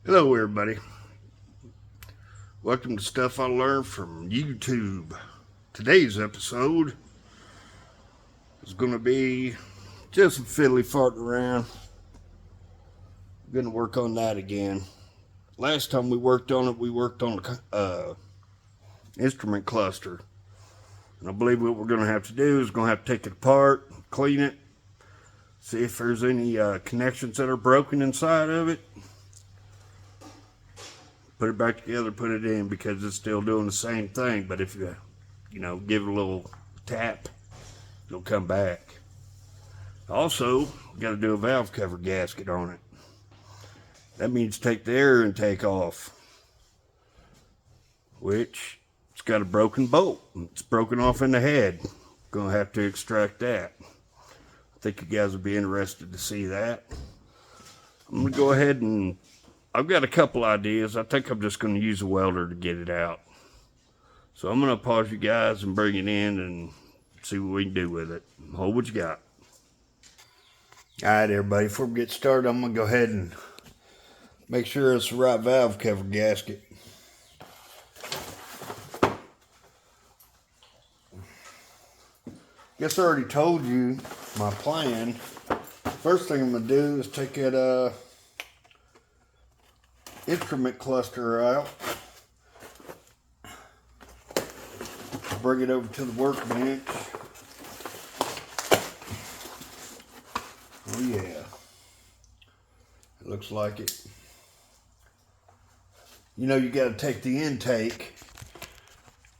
Hello everybody, welcome to Stuff I Learned from YouTube. Today's episode is going to be just some fiddly farting around. I'm going to work on that again. Last time we worked on it, we worked on the instrument cluster. And I believe what we're going to have to do is going to have to take it apart, clean it, see if there's any connections that are broken inside of it. Put it back together, put it in, because it's still doing the same thing. But if you give it a little tap, it'll come back. Also, got to do a valve cover gasket on it. That means take the air intake off, which it's got a broken bolt. It's broken off in the head. Gonna have to extract that. I think you guys will be interested to see that. I'm gonna go ahead and I've got a couple ideas. I think I'm just going to use a welder to get it out. So I'm going to pause you guys and bring it in and see what we can do with it. Hold what you got. Alright everybody, before we get started, I'm going to go ahead and make sure it's the right valve cover gasket. Guess I already told you my plan. First thing I'm going to do is take that instrument cluster out, bring it over to the workbench. Oh yeah, it looks like it. You got to take the intake.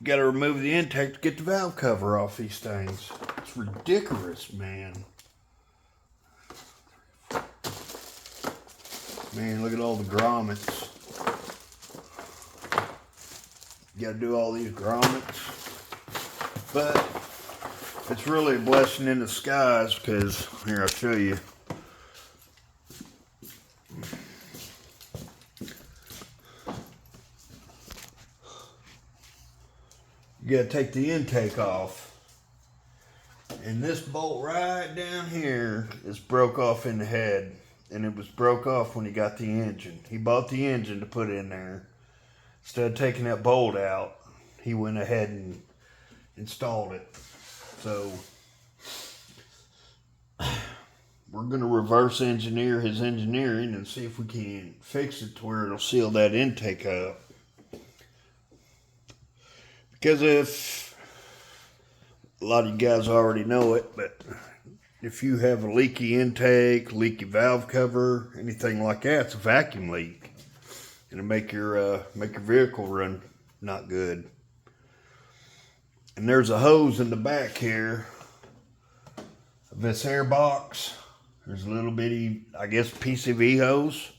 You got to remove the intake to get the valve cover off these things. It's ridiculous, man. Man, look at all the grommets. You gotta do all these grommets. But it's really a blessing in disguise because, here I'll show you. You gotta take the intake off. And this bolt right down here is broke off in the head. And it was broke off when he got the engine. He bought the engine to put in there. Instead of taking that bolt out, he went ahead and installed it. So we're going to reverse engineer his engineering and see if we can fix it to where it'll seal that intake up. Because if a lot of you guys already know it, but if you have a leaky intake, leaky valve cover, anything like that, it's a vacuum leak. It'll make your vehicle run not good. And there's a hose in the back here of this air box. There's a little bitty, I guess, PCV hose.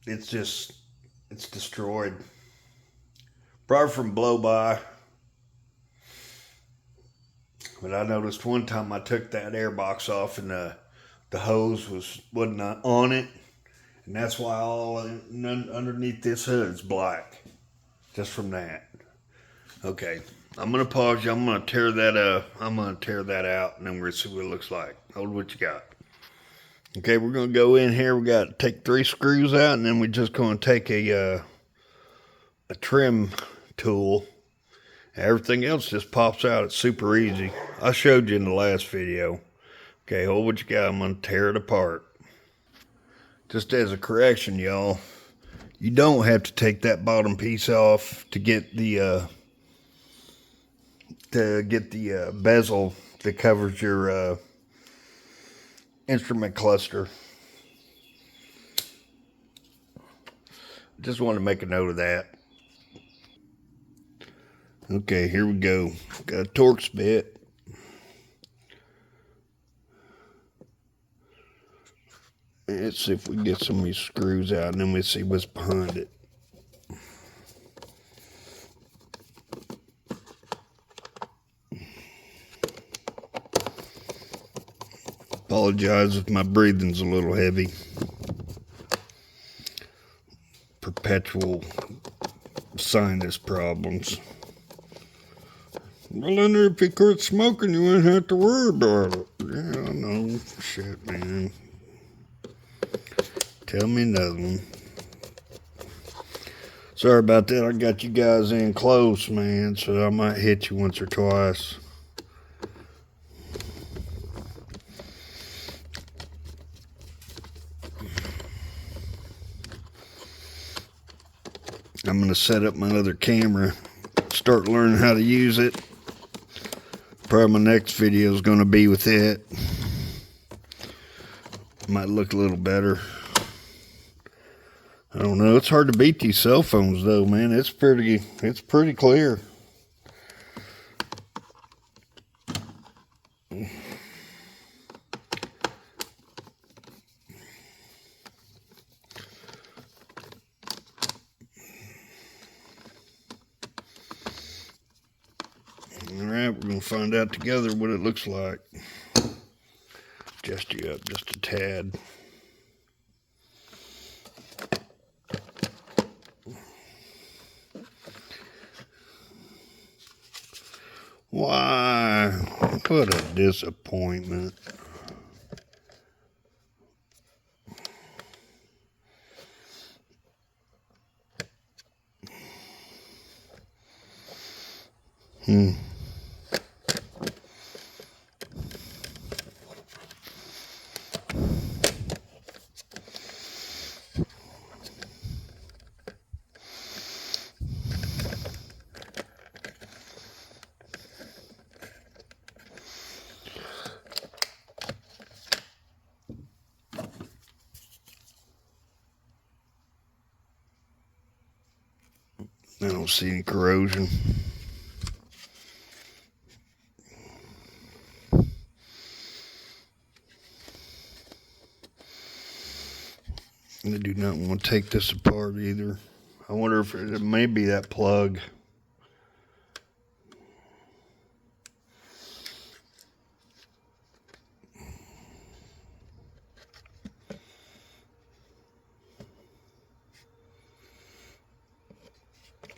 It's destroyed. Probably from blow by. But I noticed one time I took that air box off and the hose wasn't on it. And that's why all underneath this hood is black. Just from that. Okay, I'm going to pause you. I'm going to tear that out and then we're going to see what it looks like. Hold what you got. Okay, we're going to go in here. We got to take 3 screws out and then we're just going to take a trim tool. Everything else just pops out. It's super easy. I showed you in the last video. Okay, hold what you got. I'm going to tear it apart. Just as a correction, y'all, you don't have to take that bottom piece off to get the bezel that covers your instrument cluster. Just want to make a note of that. Okay, here we go. Got a Torx bit. Let's see if we can get some of these screws out and then we'll see what's behind it. Apologize if my breathing's a little heavy. Perpetual sinus problems. Well, then if you quit smoking, you wouldn't have to worry about it. Yeah, I know. Shit, man. Tell me another one. Sorry about that. I got you guys in close, man, so I might hit you once or twice. I'm going to set up my other camera, start learning how to use it. Probably my next video is going to be with it. Might look a little better. I don't know. It's hard to beat these cell phones though, man. It's pretty clear. Alright, we're going to find out together what it looks like. Adjust you up just a tad. Why? What a disappointment. I don't see any corrosion. I do not want to take this apart either. I wonder if it may be that plug.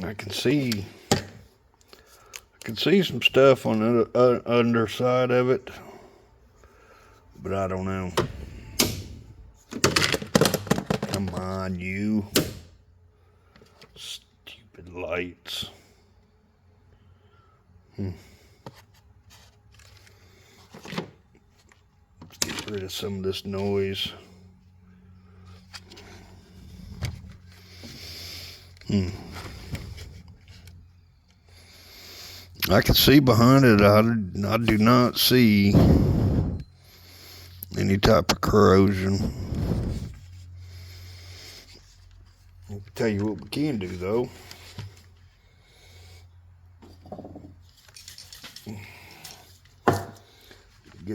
I can see some stuff on the underside of it, but I don't know. Come on, you stupid lights. Let's get rid of some of this noise. I can see behind it. I do not see any type of corrosion. I'll tell you what we can do though.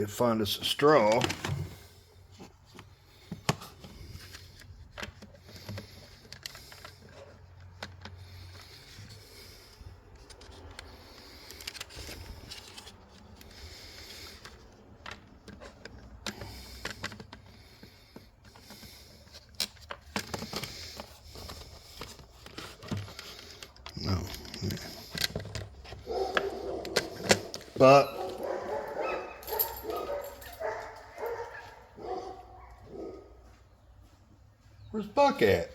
Find us a straw. No. But where's Buck at?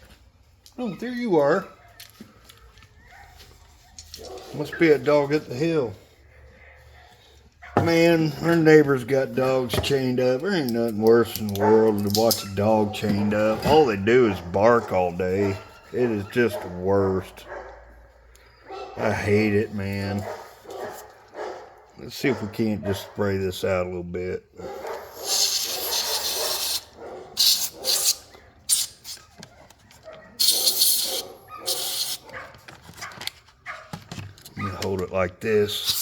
Oh, there you are. Must be a dog at the hill. Man, our neighbors got dogs chained up. There ain't nothing worse in the world than to watch a dog chained up. All they do is bark all day. It is just the worst. I hate it, man. Let's see if we can't just spray this out a little bit. I'm gonna hold it like this.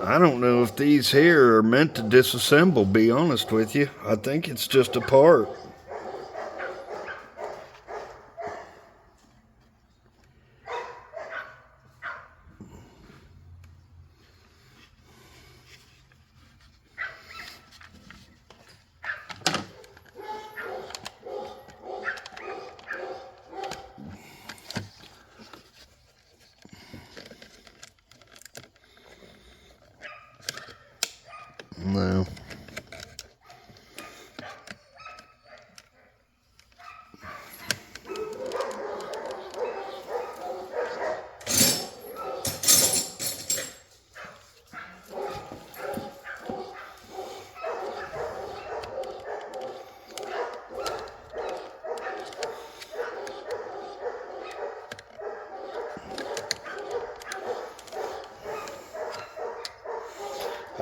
I don't know if these here are meant to disassemble, be honest with you. I think it's just a part. No.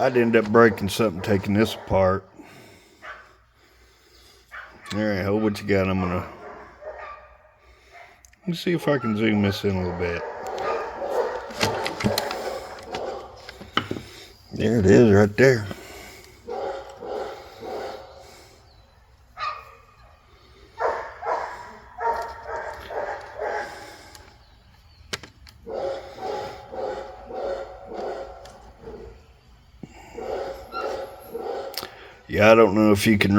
I'd end up breaking something taking this apart. Alright, hold what you got. Let's see if I can zoom this in a little bit. There it is right there. Yeah, I don't know if you can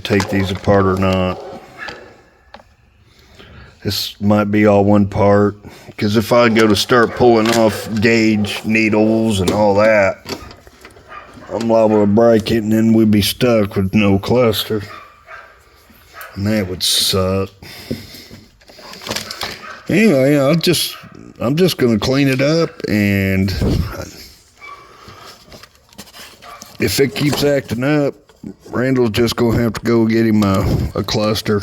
take these apart or not. This might be all one part, because if I go to start pulling off gauge needles and all that, I'm liable to break it, and then we'd be stuck with no cluster, and that would suck. Anyway, I'm just gonna clean it up, and if it keeps acting up, Randall's just gonna have to go get him a cluster.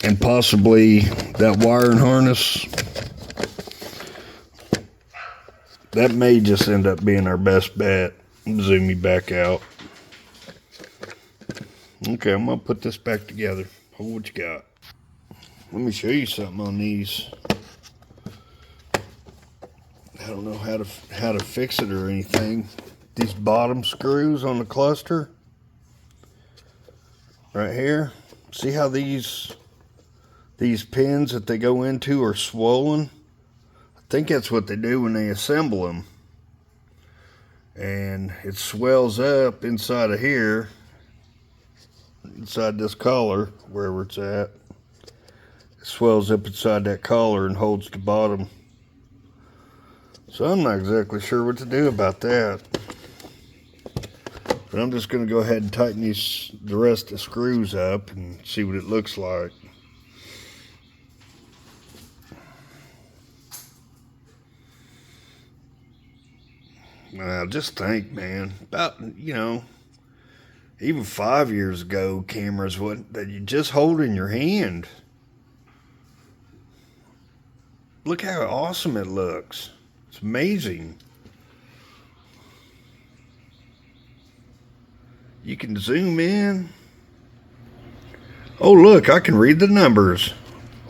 And possibly that wiring harness. That may just end up being our best bet. Zoom me back out. Okay, I'm gonna put this back together. Hold what you got. Let me show you something on these. I don't know how to fix it or anything. These bottom screws on the cluster right here. See how these pins that they go into are swollen? I think that's what they do when they assemble them. And it swells up inside of here, inside this collar, wherever it's at. It swells up inside that collar and holds the bottom. So I'm not exactly sure what to do about that. But I'm just going to go ahead and tighten the rest of the screws up and see what it looks like. Just think, man, about, even 5 years ago, cameras that you just hold in your hand. Look how awesome it looks. It's amazing. You can zoom in. Oh, look, I can read the numbers.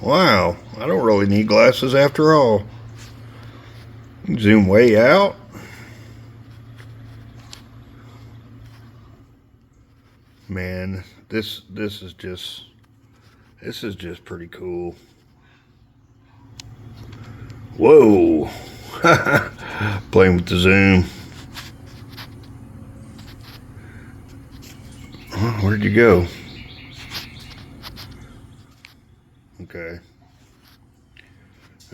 Wow, I don't really need glasses after all. You can zoom way out. Man, this is just pretty cool. Whoa. Playing with the zoom. Where'd you go? Okay.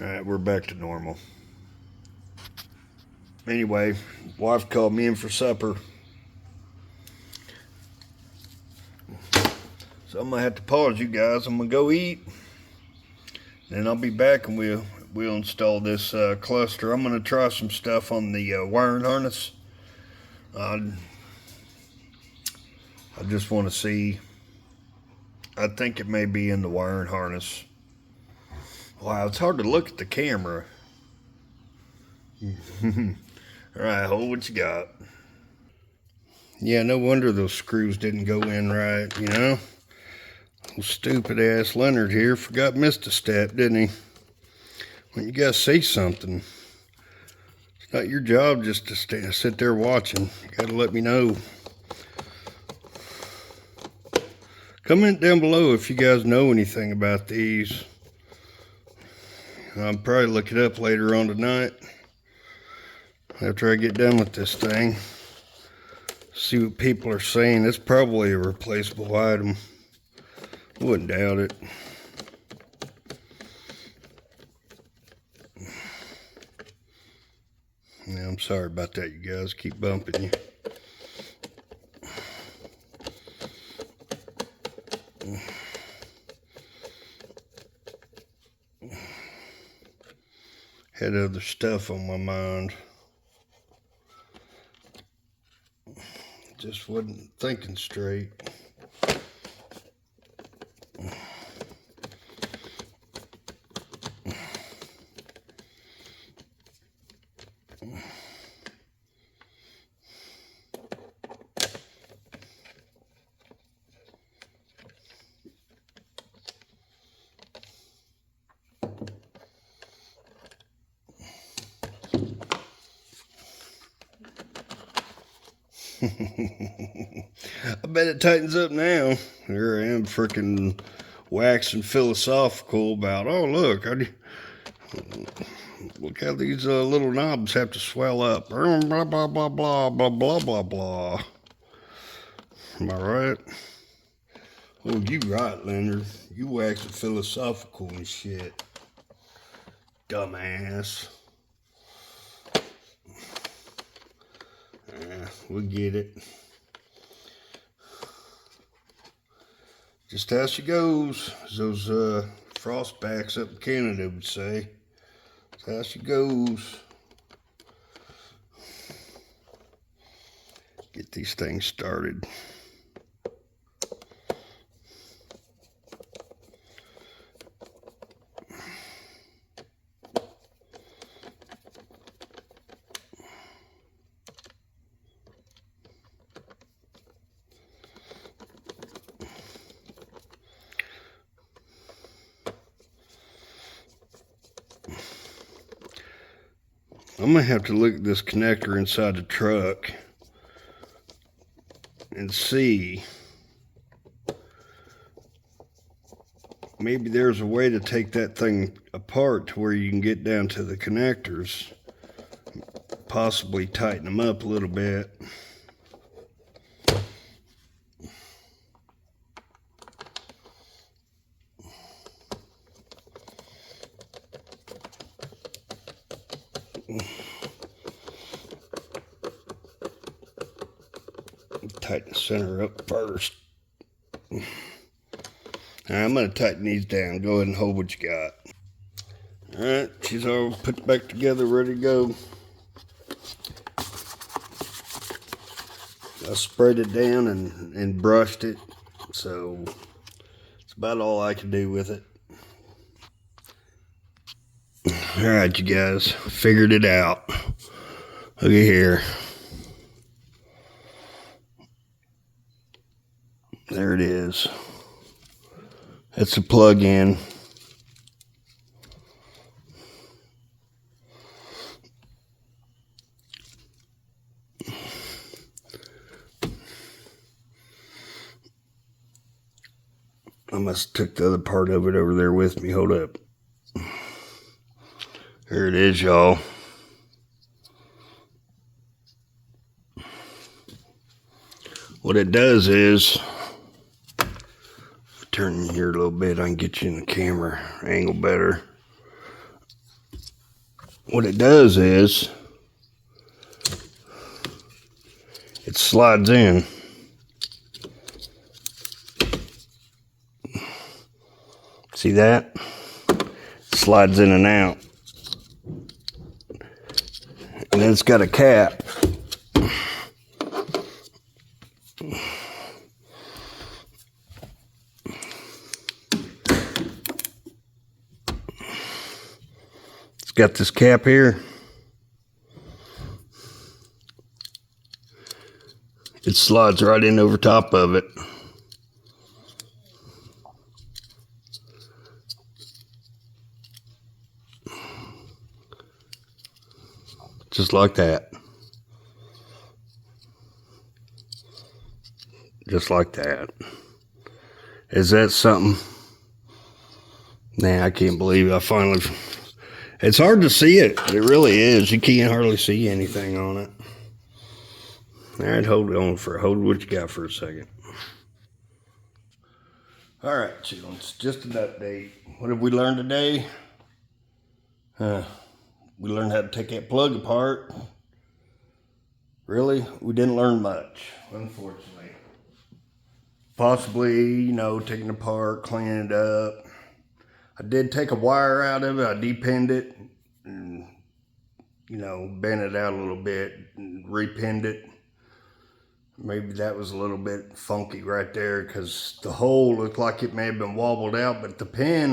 Alright, we're back to normal. Anyway, wife called me in for supper. So I'm gonna have to pause, you guys. I'm gonna go eat, and I'll be back, and we'll install this cluster. I'm gonna try some stuff on the wiring harness. I just want to see. I think it may be in the wiring harness. Wow, it's hard to look at the camera. All right, hold what you got. Yeah, no wonder those screws didn't go in right, Stupid ass Leonard here missed a step, didn't he? When you guys say something, it's not your job just to sit there watching. You gotta let me know. Comment down below if you guys know anything about these. I'll probably look it up later on tonight after I get done with this thing. See what people are saying. It's probably a replaceable item. Wouldn't doubt it. Yeah, I'm sorry about that, you guys. Keep bumping you. Had other stuff on my mind. Just wasn't thinking straight. I bet it tightens up now. Here I am freaking waxing philosophical about, oh, look how these little knobs have to swell up. Blah, blah, blah, blah, blah, blah, blah, blah. Am I right? Oh, you right, Leonard. You waxing philosophical and shit. Dumbass. We get it. Just how she goes, as those frostbacks up in Canada would say. That's how she goes. Get these things started. I'm gonna have to look at this connector inside the truck and see. Maybe there's a way to take that thing apart to where you can get down to the connectors, possibly tighten them up a little bit. Tighten the center up first. All right, I'm going to tighten these down. Go ahead and hold what you got. All right, she's all put back together, ready to go. I sprayed it down and brushed it, so it's about all I can do with it. All right, you guys, figured it out. Look at here. There it is. That's the plug-in. I must have took the other part of it over there with me. Hold up. Here it is, y'all. What it does is, turn here a little bit, I can get you in the camera angle better. What it does is, it slides in. See that? Slides in and out. And then it's got a cap. It's got this cap here. It slides right in over top of it. Just like that. Just like that. Is that something? Nah, I can't believe I finally... It's hard to see it. It really is. You can't hardly see anything on it. All right, hold what you got for a second. All right, children, it's just an update. What have we learned today? We learned how to take that plug apart. really, we didn't learn much, unfortunately. Possibly, you know, taking it apart, cleaning it up. I did take a wire out of it, I depinned it, and, you know, bent it out a little bit, and repinned it. Maybe that was a little bit funky right there, because the hole looked like it may have been wobbled out, but the pin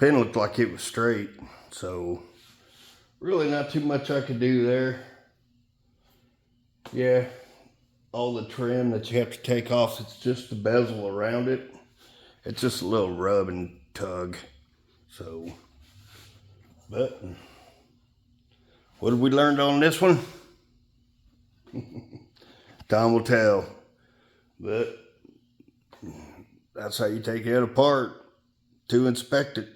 looked like it was straight. So, really not too much I could do there. Yeah, all the trim that you have to take off, it's just the bezel around it. It's just a little rub and tug. So, but what have we learned on this one? Time will tell. But that's how you take it apart to inspect it.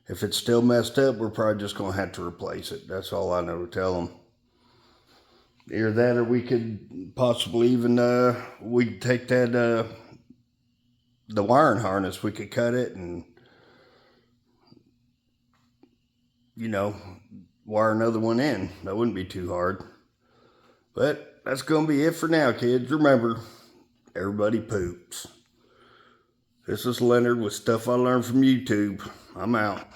If it's still messed up, we're probably just going to have to replace it. That's all I know to tell them. Either that, or we could possibly even, we could take that, the wiring harness, we could cut it and, you know, wire another one in. That wouldn't be too hard. But that's going to be it for now, kids. Remember, everybody poops. This is Leonard with stuff I learned from YouTube. I'm out.